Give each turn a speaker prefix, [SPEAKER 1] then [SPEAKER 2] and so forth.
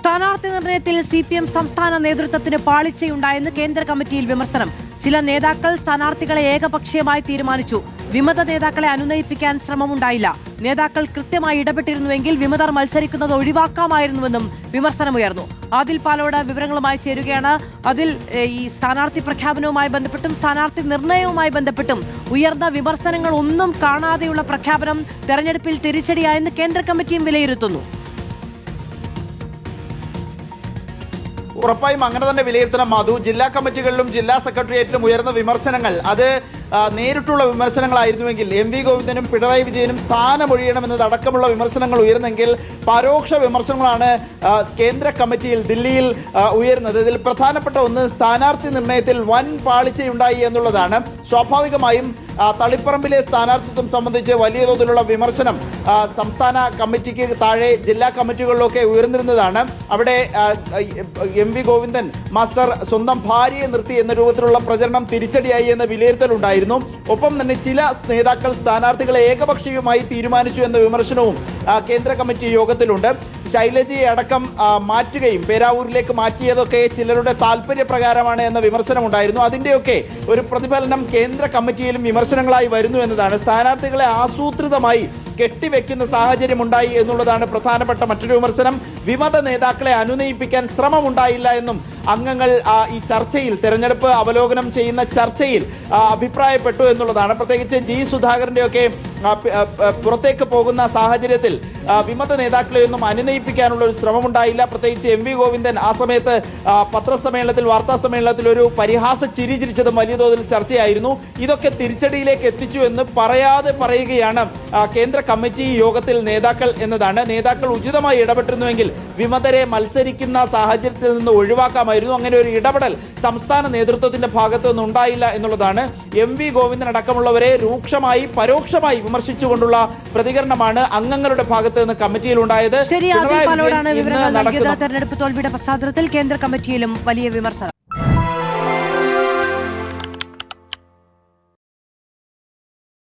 [SPEAKER 1] സ്ഥാനാർത്ഥി നിർണയത്തിൽ CPM സംസ്ഥാന നേതൃത്വത്തിന് പാളിച്ചയുണ്ടായെന്ന് കേന്ദ്ര കമ്മിറ്റിയിൽ വിമർശനം. ചില നേതാക്കൾ സ്ഥാനാർത്ഥികളെ ഏകപക്ഷീയമായി തീരുമാനിച്ചു. വിമത നേതാക്കളെ അനുനയിപ്പിക്കാൻ ശ്രമമുണ്ടായില്ല. നേതാക്കൾ കൃത്യമായി ഇടപെട്ടിരുന്നുവെങ്കിൽ വിമതർ മത്സരിക്കുന്നത് ഒഴിവാക്കാമായിരുന്നുവെന്നും വിമർശനമുയർന്നു. ആദിൽ പാലോട് വിവരങ്ങളുമായി ചേരുകയാണ്. അതിൽ ഈ സ്ഥാനാർത്ഥി പ്രഖ്യാപനവുമായി ബന്ധപ്പെട്ടും സ്ഥാനാർത്ഥി നിർണയവുമായി ബന്ധപ്പെട്ടും ഉയർന്ന വിമർശനങ്ങൾ ഒന്നും കാണാതെയുള്ള പ്രഖ്യാപനം തെരഞ്ഞെടുപ്പിൽ തിരിച്ചടിയായെന്ന് കേന്ദ്ര കമ്മിറ്റിയും വിലയിരുത്തുന്നു.
[SPEAKER 2] ഉറപ്പായും അങ്ങനെ തന്നെ വിലയിരുത്തണം മാധു. ജില്ലാ കമ്മിറ്റികളിലും ജില്ലാ സെക്രട്ടേറിയറ്റിലും ഉയർന്ന വിമർശനങ്ങൾ അത് നേരിട്ടുള്ള വിമർശനങ്ങളായിരുന്നുവെങ്കിൽ MV ഗോവിന്ദനും പിണറായി വിജയനും സ്ഥാനമൊഴിയണമെന്നതടക്കമുള്ള വിമർശനങ്ങൾ ഉയർന്നെങ്കിൽ പരോക്ഷ വിമർശനങ്ങളാണ് കേന്ദ്ര കമ്മിറ്റിയിൽ ദില്ലിയിൽ ഉയർന്നത്. ഇതിൽ പ്രധാനപ്പെട്ട ഒന്ന് സ്ഥാനാർത്ഥി നിർണയത്തിൽ വൻ പാളിച്ചയുണ്ടായി എന്നുള്ളതാണ്. സ്വാഭാവികമായും തളിപ്പറമ്പിലെ സ്ഥാനാർത്ഥിത്വം സംബന്ധിച്ച് വലിയ തോതിലുള്ള വിമർശനം സംസ്ഥാന കമ്മിറ്റിക്ക് താഴെ ജില്ലാ കമ്മിറ്റികളിലൊക്കെ ഉയർന്നിരുന്നതാണ്. അവിടെ MV ഗോവിന്ദൻ മാസ്റ്റർ സ്വന്തം ഭാര്യയെ നിർത്തി എന്ന രൂപത്തിലുള്ള പ്രചരണം തിരിച്ചടിയായി എന്ന വിലയിരുത്തലുണ്ടായിരുന്നു. ഒപ്പം തന്നെ ചില നേതാക്കൾ സ്ഥാനാർത്ഥികളെ ഏകപക്ഷീയമായി തീരുമാനിച്ചു എന്ന വിമർശനവും കേന്ദ്ര കമ്മിറ്റി യോഗത്തിലുണ്ട്. ശൈലജയെ അടക്കം മാറ്റുകയും പേരാവൂരിലേക്ക് മാറ്റിയതൊക്കെ ചിലരുടെ താല്പര്യപ്രകാരമാണ് എന്ന വിമർശനമുണ്ടായിരുന്നു. അതിന്റെയൊക്കെ ഒരു പ്രതിഫലനം കേന്ദ്ര കമ്മിറ്റിയിലും വിമർശനങ്ങളായി വരുന്നു എന്നതാണ്. സ്ഥാനാർത്ഥികളെ ആസൂത്രിതമായി കെട്ടിവെക്കുന്ന സാഹചര്യം ഉണ്ടായി എന്നുള്ളതാണ് പ്രധാനപ്പെട്ട മറ്റൊരു വിമർശനം. വിമത നേതാക്കളെ അനുനയിപ്പിക്കാൻ ശ്രമമുണ്ടായില്ല എന്നും അംഗങ്ങൾ ഈ ചർച്ചയിൽ തെരഞ്ഞെടുപ്പ് അവലോകനം ചെയ്യുന്ന ചർച്ചയിൽ അഭിപ്രായപ്പെട്ടു എന്നുള്ളതാണ്. പ്രത്യേകിച്ച് G സുധാകരന്റെയൊക്കെ പുറത്തേക്ക് പോകുന്ന സാഹചര്യത്തിൽ വിമത നേതാക്കളെയൊന്നും അനുനയിപ്പിക്കാനുള്ള ഒരു ശ്രമമുണ്ടായില്ല. പ്രത്യേകിച്ച് MV ഗോവിന്ദൻ ആ സമയത്ത് പത്രസമ്മേളനത്തിൽ വാർത്താ സമ്മേളനത്തിൽ ഒരു പരിഹാസ ചിരി ചിരിച്ചതും വലിയ തോതിൽ ചർച്ചയായിരുന്നു. ഇതൊക്കെ തിരിച്ചടിയിലേക്ക് എത്തിച്ചു എന്ന് പറയാതെ പറയുകയാണ് കേന്ദ്ര കമ്മിറ്റി യോഗത്തിൽ നേതാക്കൾ എന്നതാണ്. നേതാക്കൾ ഉചിതമായി ഇടപെട്ടിരുന്നുവെങ്കിൽ വിമതരെ മത്സരിക്കുന്ന സാഹചര്യത്തിൽ നിന്ന് ഒഴിവാക്കാമായിരുന്നു. അങ്ങനെ ഒരു ഇടപെടൽ സംസ്ഥാന നേതൃത്വത്തിന്റെ ഭാഗത്തു നിന്നുണ്ടായില്ല എന്നുള്ളതാണ്. MV ഗോവിന്ദൻ അടക്കമുള്ളവരെ രൂക്ഷമായി പരോക്ഷമായി വിമർശിച്ചുകൊണ്ടുള്ള പ്രതികരണമാണ് അംഗങ്ങളുടെ ഭാഗത്ത് നിന്ന് കമ്മിറ്റിയിൽ ഉണ്ടായത്.
[SPEAKER 1] തെരഞ്ഞെടുപ്പ് തോൽവിയുടെ പശ്ചാത്തലത്തിൽ കേന്ദ്ര കമ്മിറ്റിയിലും വലിയ വിമർശനം.